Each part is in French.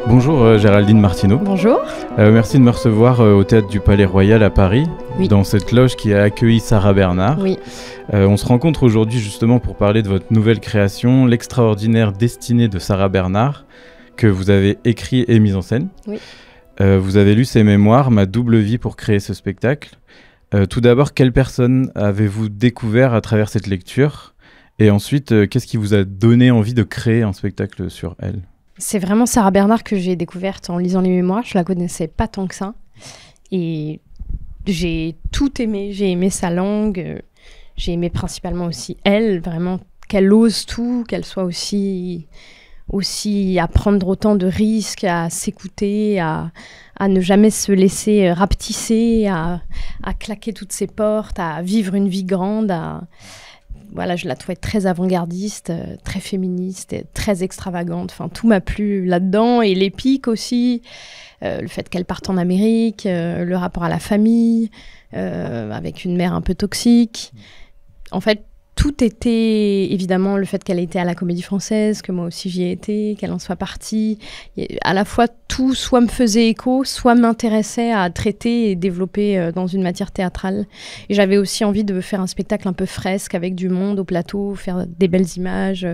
Bonjour Géraldine Martineau. Bonjour. Merci de me recevoir au Théâtre du Palais Royal à Paris, Oui. dans cette loge qui a accueilli Sarah Bernard. Oui. On se rencontre aujourd'hui justement pour parler de votre nouvelle création, L'extraordinaire destinée de Sarah Bernard, que vous avez écrit et mise en scène. Oui. Vous avez lu ses mémoires, Ma double vie, pour créer ce spectacle. Tout d'abord, quelle personne avez-vous découvert à travers cette lecture ? Et ensuite, qu'est-ce qui vous a donné envie de créer un spectacle sur elle ? C'est vraiment Sarah Bernard que j'ai découverte en lisant les mémoires. Je la connaissais pas tant que ça. Et j'ai tout aimé. J'ai aimé sa langue. J'ai aimé principalement aussi elle, vraiment, qu'elle ose tout, qu'elle soit aussi à prendre autant de risques, à s'écouter, à ne jamais se laisser rapetisser, à claquer toutes ses portes, à vivre une vie grande, Voilà, je la trouvais très avant-gardiste, très féministe, et très extravagante. Enfin, tout m'a plu là-dedans. Et l'épique aussi, le fait qu'elle parte en Amérique, le rapport à la famille, avec une mère un peu toxique. En fait, tout était, évidemment, le fait qu'elle ait été à la Comédie Française, que moi aussi j'y ai été, qu'elle en soit partie. Et à la fois, tout soit me faisait écho, soit m'intéressait à traiter et développer dans une matière théâtrale. Et j'avais aussi envie de faire un spectacle un peu fresque, avec du monde au plateau, faire des belles images.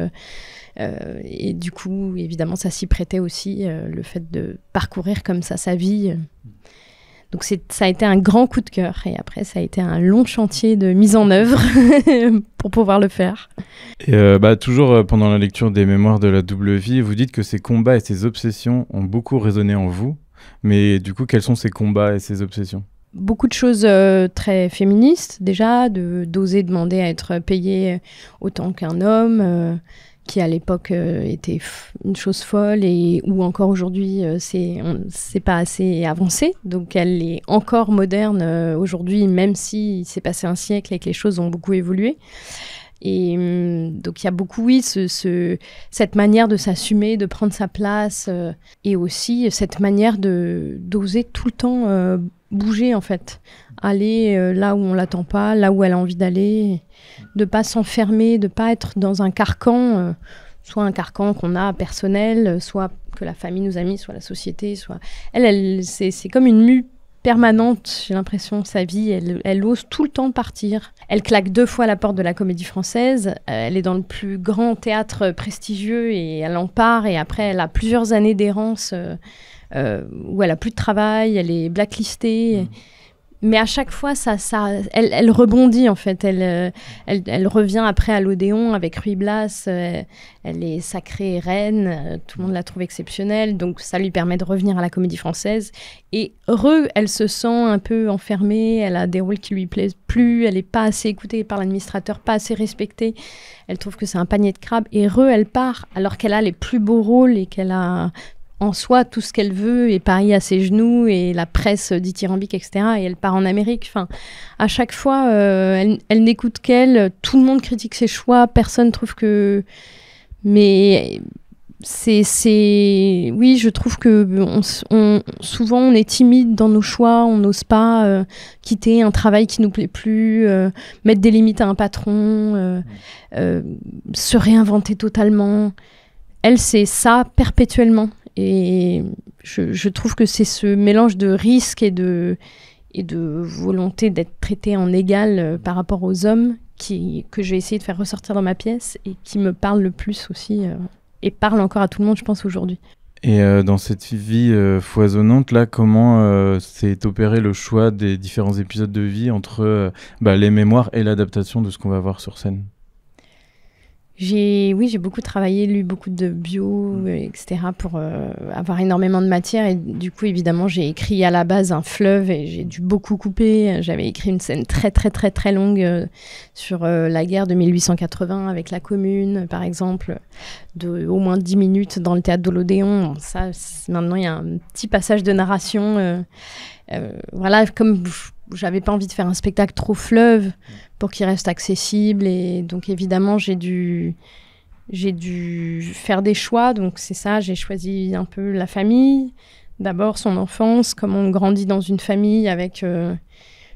Et du coup, évidemment, ça s'y prêtait aussi, le fait de parcourir comme ça sa vie. Donc ça a été un grand coup de cœur. Et après, ça a été un long chantier de mise en œuvre pour pouvoir le faire. Et toujours pendant la lecture des mémoires de la double vie, vous dites que ces combats et ces obsessions ont beaucoup résonné en vous. Mais du coup, quels sont ces combats et ces obsessions ? Beaucoup de choses très féministes, déjà, d'oser demander à être payée autant qu'un homme, qui à l'époque était une chose folle, et où encore aujourd'hui c'est pas assez avancé, donc elle est encore moderne aujourd'hui, même s'il s'est passé un siècle et que les choses ont beaucoup évolué. Et donc il y a beaucoup, oui, cette manière de s'assumer, de prendre sa place, et aussi cette manière d'oser tout le temps bouger, en fait, aller là où on l'attend pas, là où elle a envie d'aller, de pas s'enfermer, de pas être dans un carcan, soit un carcan qu'on a personnel, soit que la famille nous a mis, soit la société, soit elle c'est comme une mue permanente, j'ai l'impression, sa vie, elle ose tout le temps partir. Elle claque 2 fois la porte de la Comédie Française, elle est dans le plus grand théâtre prestigieux et elle en part, et après elle a plusieurs années d'errance où elle a plus de travail, elle est blacklistée. Mais à chaque fois, elle rebondit, en fait. Elle revient après à l'Odéon avec Ruy Blas. Elle est sacrée reine. Tout le monde la trouve exceptionnelle. Donc, ça lui permet de revenir à la Comédie Française. Et elle se sent un peu enfermée. Elle a des rôles qui lui plaisent plus. Elle n'est pas assez écoutée par l'administrateur, pas assez respectée. Elle trouve que c'est un panier de crabes. Et elle part, alors qu'elle a les plus beaux rôles et qu'elle a en soi tout ce qu'elle veut, et Paris à ses genoux, et la presse dithyrambique, etc. Et elle part en Amérique. Enfin, à chaque fois, elle n'écoute qu'elle. Tout le monde critique ses choix. Personne trouve que... Mais oui, je trouve que souvent, on est timide dans nos choix. On n'ose pas quitter un travail qui nous plaît plus, mettre des limites à un patron, se réinventer totalement. Elle, c'est ça perpétuellement. Et je trouve que c'est ce mélange de risque et de volonté d'être traitée en égal par rapport aux hommes que j'ai essayé de faire ressortir dans ma pièce et qui me parle le plus aussi, et parle encore à tout le monde, je pense, aujourd'hui. Et dans cette vie foisonnante, là, comment s'est opéré le choix des différents épisodes de vie entre les mémoires et l'adaptation de ce qu'on va voir sur scène ? J'ai beaucoup travaillé, lu beaucoup de bio, etc. pour avoir énormément de matière. Et du coup, évidemment, j'ai écrit à la base un fleuve et j'ai dû beaucoup couper. J'avais écrit une scène très, très, très, très longue sur la guerre de 1880 avec la Commune, par exemple, de au moins 10 minutes dans le théâtre de l'Odéon. Ça, maintenant, il y a un petit passage de narration. Voilà, comme... J'avais pas envie de faire un spectacle trop fleuve pour qu'il reste accessible, et donc évidemment j'ai dû faire des choix. Donc c'est ça, j'ai choisi un peu la famille, d'abord son enfance, comment on grandit dans une famille avec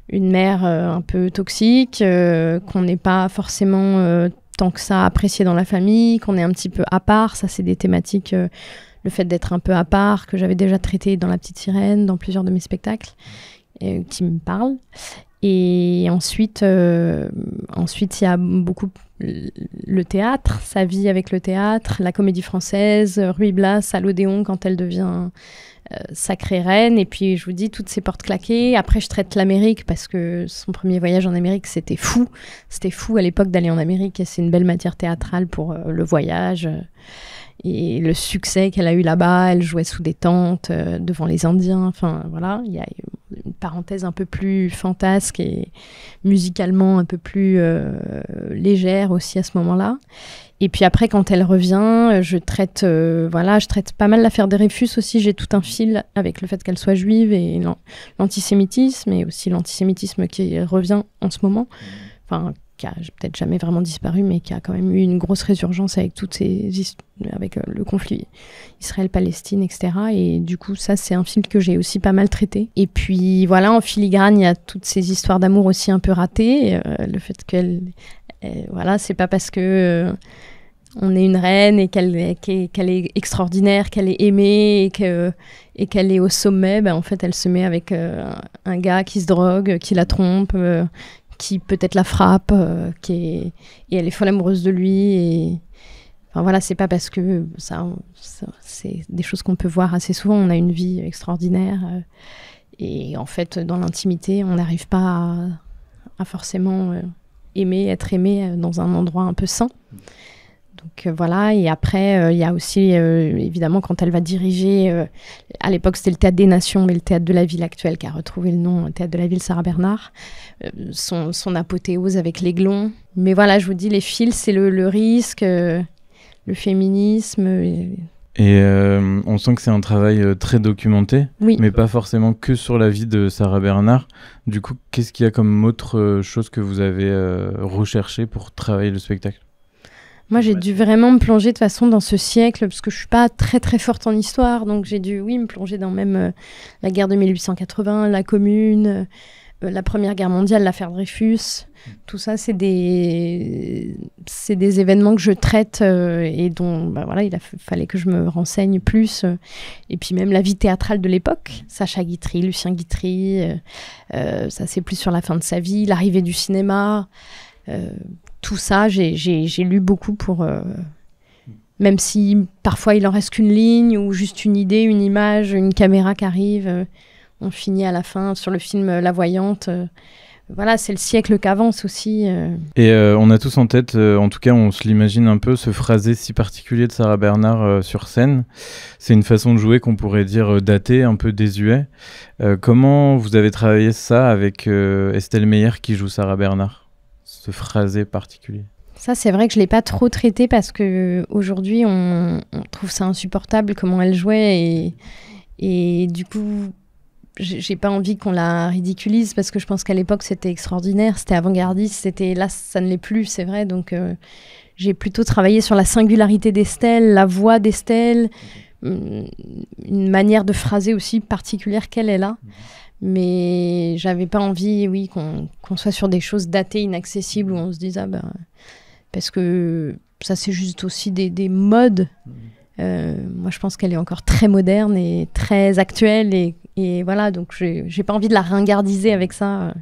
une mère un peu toxique, qu'on n'est pas forcément tant que ça apprécié dans la famille, qu'on est un petit peu à part. Ça, c'est des thématiques le fait d'être un peu à part, que j'avais déjà traité dans La Petite Sirène, dans plusieurs de mes spectacles, qui me parlent. Et ensuite, il y a beaucoup le théâtre, sa vie avec le théâtre, la Comédie Française, Ruy Blas à l'Odéon quand elle devient sacrée reine. Et puis, je vous dis, toutes ces portes claquées. Après, je traite l'Amérique parce que son premier voyage en Amérique, c'était fou. C'était fou à l'époque d'aller en Amérique. Et c'est une belle matière théâtrale pour le voyage. Et le succès qu'elle a eu là-bas, elle jouait sous des tentes devant les Indiens. Enfin, voilà, il y a une parenthèse un peu plus fantasque et musicalement un peu plus légère aussi à ce moment-là. Et puis après, quand elle revient, je traite pas mal l'affaire Dreyfus aussi. J'ai tout un fil avec le fait qu'elle soit juive et l'antisémitisme, et aussi l'antisémitisme qui revient en ce moment. Enfin, qui a peut-être jamais vraiment disparu, mais qui a quand même eu une grosse résurgence avec avec le conflit Israël-Palestine, etc. Et du coup, ça, c'est un film que j'ai aussi pas mal traité. Et puis, voilà, en filigrane, il y a toutes ces histoires d'amour aussi un peu ratées. Le fait qu'elle... voilà, c'est pas parce que... on est une reine et qu'elle est extraordinaire, qu'elle est aimée et qu'elle est au sommet, en fait, elle se met avec un gars qui se drogue, qui la trompe, qui peut-être la frappe, et elle est folle amoureuse de lui. Et enfin voilà, c'est pas parce que ça c'est des choses qu'on peut voir assez souvent. On a une vie extraordinaire et en fait, dans l'intimité, on n'arrive pas à forcément être aimé dans un endroit un peu sain. Donc voilà, et après, il y a aussi, évidemment, quand elle va diriger, à l'époque c'était le Théâtre des Nations, mais le Théâtre de la Ville actuel, qui a retrouvé le nom, Théâtre de la Ville Sarah Bernard, son apothéose avec l'Aiglon. Mais voilà, je vous dis, les fils, c'est le risque, le féminisme. Et on sent que c'est un travail très documenté, oui. Mais pas forcément que sur la vie de Sarah Bernard. Du coup, qu'est-ce qu'il y a comme autre chose que vous avez recherché pour travailler le spectacle ? Moi, j'ai dû vraiment me plonger de façon dans ce siècle, parce que je ne suis pas très très forte en histoire, donc j'ai dû, me plonger dans même la guerre de 1880, la Commune, la Première Guerre mondiale, l'affaire Dreyfus. Tout ça, c'est des événements que je traite et dont voilà, il fallait que je me renseigne plus. Et puis même la vie théâtrale de l'époque, Sacha Guitry, Lucien Guitry, ça c'est plus sur la fin de sa vie, l'arrivée du cinéma. Tout ça, j'ai lu beaucoup pour... même si parfois il en reste qu'une ligne ou juste une idée, une image, une caméra qui arrive, on finit à la fin sur le film La Voyante. Voilà, c'est le siècle qu'avance aussi. Et on a tous en tête, en tout cas on se l'imagine un peu, ce phrasé si particulier de Sarah Bernard sur scène. C'est une façon de jouer qu'on pourrait dire datée, un peu désuet. Comment vous avez travaillé ça avec Estelle Meyer qui joue Sarah Bernard ? Ce phrasé particulier. Ça, c'est vrai que je ne l'ai pas trop traité parce qu'aujourd'hui, on trouve ça insupportable comment elle jouait. Et du coup, j'ai pas envie qu'on la ridiculise parce que je pense qu'à l'époque, c'était extraordinaire, c'était avant-gardiste. Là, ça ne l'est plus, c'est vrai. Donc, j'ai plutôt travaillé sur la singularité d'Estelle, la voix d'Estelle, une manière de phraser aussi particulière qu'elle a. Mais j'avais pas envie, qu'on soit sur des choses datées, inaccessibles, où on se dise, parce que ça, c'est juste aussi des modes. Moi, je pense qu'elle est encore très moderne et très actuelle. Et voilà, donc j'ai pas envie de la ringardiser avec ça.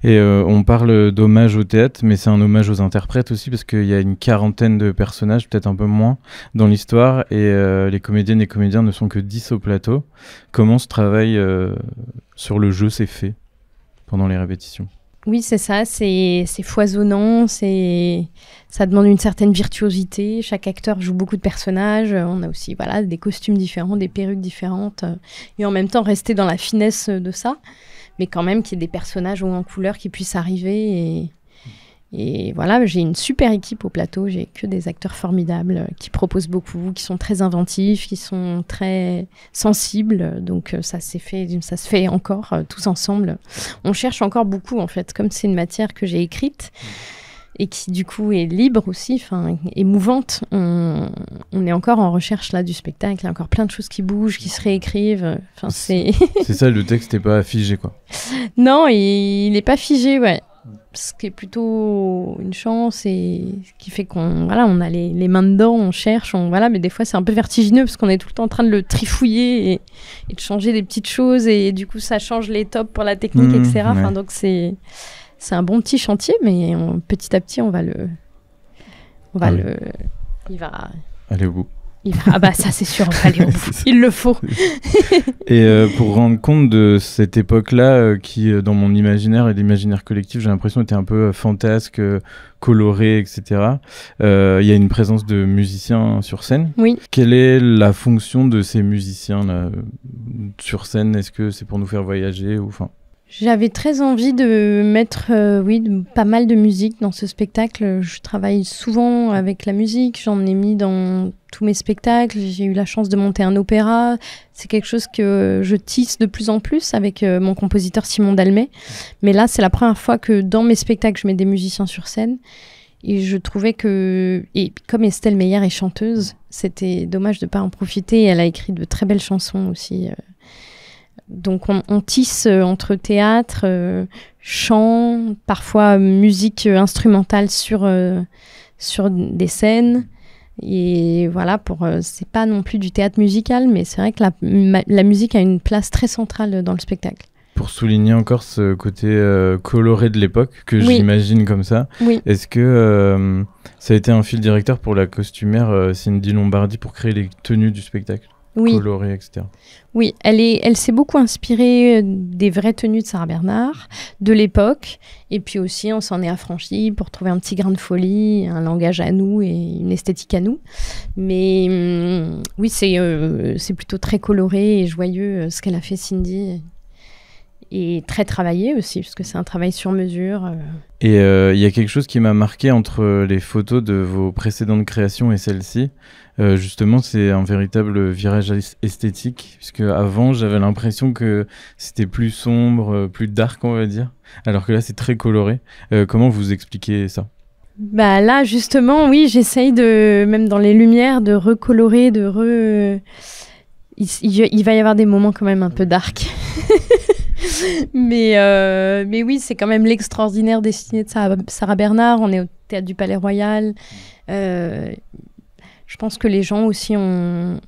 Et on parle d'hommage au théâtre, mais c'est un hommage aux interprètes aussi, parce qu'il y a une quarantaine de personnages, peut-être un peu moins, dans l'histoire, et les comédiennes et comédiens ne sont que 10 au plateau. Comment ce travail sur le jeu s'est fait pendant les répétitions ? Oui, c'est ça, c'est foisonnant, ça demande une certaine virtuosité. Chaque acteur joue beaucoup de personnages. On a aussi des costumes différents, des perruques différentes, et en même temps rester dans la finesse de ça. Mais quand même qu'il y ait des personnages en couleur qui puissent arriver. Et voilà, j'ai une super équipe au plateau. J'ai que des acteurs formidables qui proposent beaucoup, qui sont très inventifs, qui sont très sensibles. Donc ça se fait encore tous ensemble. On cherche encore beaucoup, en fait. Comme c'est une matière que j'ai écrite et qui, du coup, est libre aussi, émouvante, on est encore en recherche là du spectacle. Il y a encore plein de choses qui bougent, qui se réécrivent. C'est ça, le texte n'est pas figé, quoi. Non, il n'est pas figé, ouais. ce qui est plutôt une chance et ce qui fait qu'on on a les mains dedans, on cherche, mais des fois c'est un peu vertigineux parce qu'on est tout le temps en train de le trifouiller et de changer des petites choses et du coup ça change les tops pour la technique, etc. Enfin, donc c'est un bon petit chantier, mais petit à petit il va aller au bout. Ah bah ça c'est sûr, on va aller au bout. Il le faut. Et pour rendre compte de cette époque-là, qui dans mon imaginaire et l'imaginaire collectif, j'ai l'impression était un peu fantasque, coloré, etc. Il y a une présence de musiciens sur scène. Oui. Quelle est la fonction de ces musiciens-là sur scène? Est-ce que c'est pour nous faire voyager ou enfin? J'avais très envie de mettre pas mal de musique dans ce spectacle. Je travaille souvent avec la musique, j'en ai mis dans tous mes spectacles. J'ai eu la chance de monter un opéra. C'est quelque chose que je tisse de plus en plus avec mon compositeur Simon Dalmet. Mais là, c'est la première fois que dans mes spectacles, je mets des musiciens sur scène. Et je trouvais que, et comme Estelle Meyer est chanteuse, c'était dommage de ne pas en profiter. Elle a écrit de très belles chansons aussi. Donc on tisse entre théâtre, chant, parfois musique instrumentale sur des scènes. Et voilà, c'est pas non plus du théâtre musical, mais c'est vrai que la musique a une place très centrale dans le spectacle. Pour souligner encore ce côté coloré de l'époque, que j'imagine comme ça, est-ce que ça a été un fil directeur pour la costumière Cindy Lombardi pour créer les tenues du spectacle? Colorées, etc. Oui, elle s'est beaucoup inspirée des vraies tenues de Sarah Bernard, de l'époque, et puis aussi on s'en est affranchi pour trouver un petit grain de folie, un langage à nous et une esthétique à nous. Mais oui, c'est plutôt très coloré et joyeux ce qu'elle a fait, Cindy, et très travaillé aussi, parce que c'est un travail sur mesure. Et il y a quelque chose qui m'a marqué entre les photos de vos précédentes créations et celle-ci. Justement, c'est un véritable virage esthétique, puisque avant, j'avais l'impression que c'était plus sombre, plus dark, on va dire, alors que là, c'est très coloré. Comment vous expliquez ça? Bah là, justement, oui, j'essaye même dans les lumières, de recolorer, il va y avoir des moments quand même un peu dark. mais oui, c'est quand même l'extraordinaire destinée de Sarah Bernard. On est au Théâtre du Palais Royal. Je pense que les gens aussi ont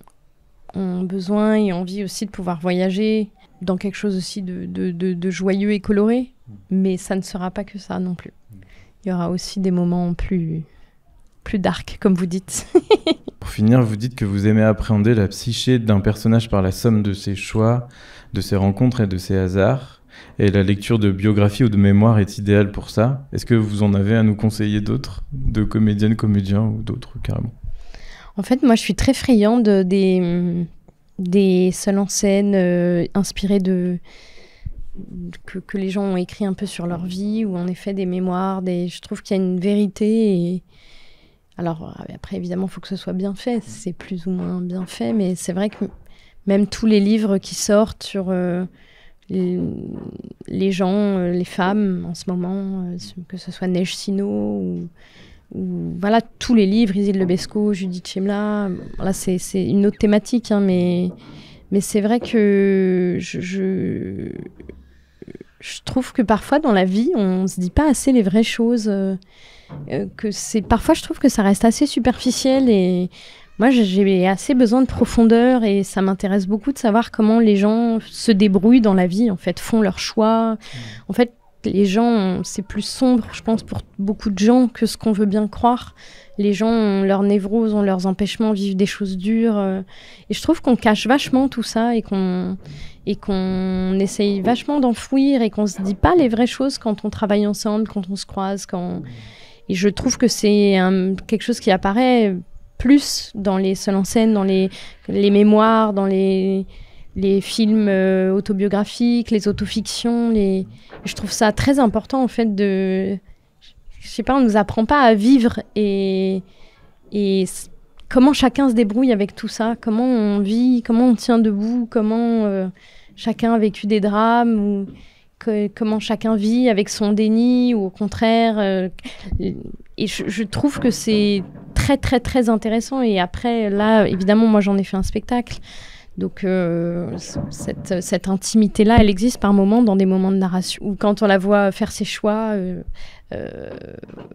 besoin et envie aussi de pouvoir voyager dans quelque chose aussi de joyeux et coloré. Mais ça ne sera pas que ça non plus. Il y aura aussi des moments plus dark, comme vous dites. Pour finir, vous dites que vous aimez appréhender la psyché d'un personnage par la somme de ses choix, de ses rencontres et de ses hasards. Et la lecture de biographie ou de mémoire est idéale pour ça. Est-ce que vous en avez à nous conseiller d'autres, de comédiennes, comédiens ou d'autres carrément? En fait, moi, je suis très friande des seuls en scène inspirés que les gens ont écrit un peu sur leur vie, ou en effet des mémoires. Je trouve qu'il y a une vérité. Alors, après, évidemment, il faut que ce soit bien fait. C'est plus ou moins bien fait, mais c'est vrai que même tous les livres qui sortent sur les gens, les femmes en ce moment, que ce soit Neige Sino ou voilà, tous les livres, Isil Lebesco, Judith Chemla, là c'est une autre thématique, hein, mais c'est vrai que je trouve que parfois dans la vie, on ne se dit pas assez les vraies choses, parfois je trouve que ça reste assez superficiel, et moi j'ai assez besoin de profondeur, et ça m'intéresse beaucoup de savoir comment les gens se débrouillent dans la vie, en fait, font leurs choix. En fait, les gens, c'est plus sombre, je pense, pour beaucoup de gens que ce qu'on veut bien croire. Les gens ont leurs névroses, ont leurs empêchements, vivent des choses dures. Et je trouve qu'on cache vachement tout ça et qu'on essaye vachement d'enfouir et qu'on se dit pas les vraies choses quand on travaille ensemble, quand on se croise. Et je trouve que c'est quelque chose qui apparaît plus dans les seuls en scène, dans les mémoires, dans les films autobiographiques, les autofictions. Je trouve ça très important, en fait, je sais pas, on nous apprend pas à vivre et comment chacun se débrouille avec tout ça, comment on vit, comment on tient debout, comment chacun a vécu des drames, ou comment chacun vit avec son déni, ou au contraire. Et je trouve que c'est très, très, très intéressant. Et après, là, évidemment, moi, j'en ai fait un spectacle. Donc cette intimité-là, elle existe par moments dans des moments de narration. Ou quand on la voit faire ses choix.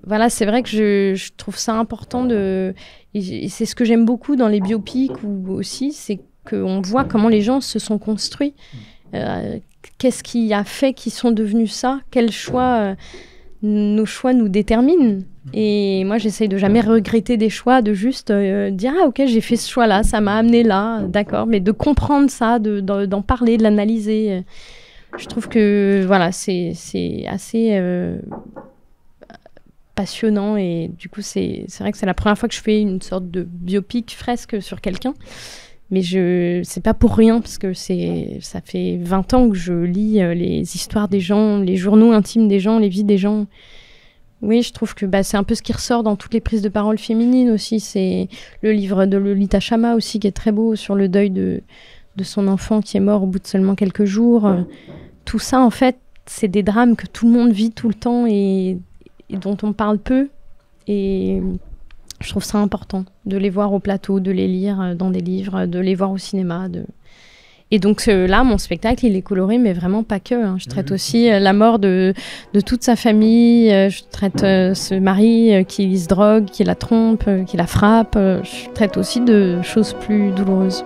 Voilà, c'est vrai que je trouve ça important et c'est ce que j'aime beaucoup dans les biopics aussi, c'est qu'on voit comment les gens se sont construits. Qu'est-ce qui a fait qu'ils sont devenus ça? Quels choix, nos choix nous déterminent? Et moi, j'essaye de jamais regretter des choix, de juste dire « Ah, ok, j'ai fait ce choix-là, ça m'a amené là, d'accord », mais de comprendre ça, d'en parler, de l'analyser. Je trouve que voilà, c'est assez passionnant et du coup, c'est vrai que c'est la première fois que je fais une sorte de biopic fresque sur quelqu'un. Mais c'est pas pour rien, parce que ça fait 20 ans que je lis les histoires des gens, les journaux intimes des gens, les vies des gens. Oui, je trouve que c'est un peu ce qui ressort dans toutes les prises de parole féminines aussi. C'est le livre de Lolita Chama aussi, qui est très beau, sur le deuil de son enfant qui est mort au bout de seulement quelques jours. Tout ça, en fait, c'est des drames que tout le monde vit tout le temps et dont on parle peu. Et je trouve ça important de les voir au plateau, de les lire dans des livres, de les voir au cinéma. Et donc là, mon spectacle, il est coloré, mais vraiment pas que. Je traite aussi la mort de toute sa famille. Je traite ce mari qui se drogue, qui la trompe, qui la frappe. Je traite aussi de choses plus douloureuses.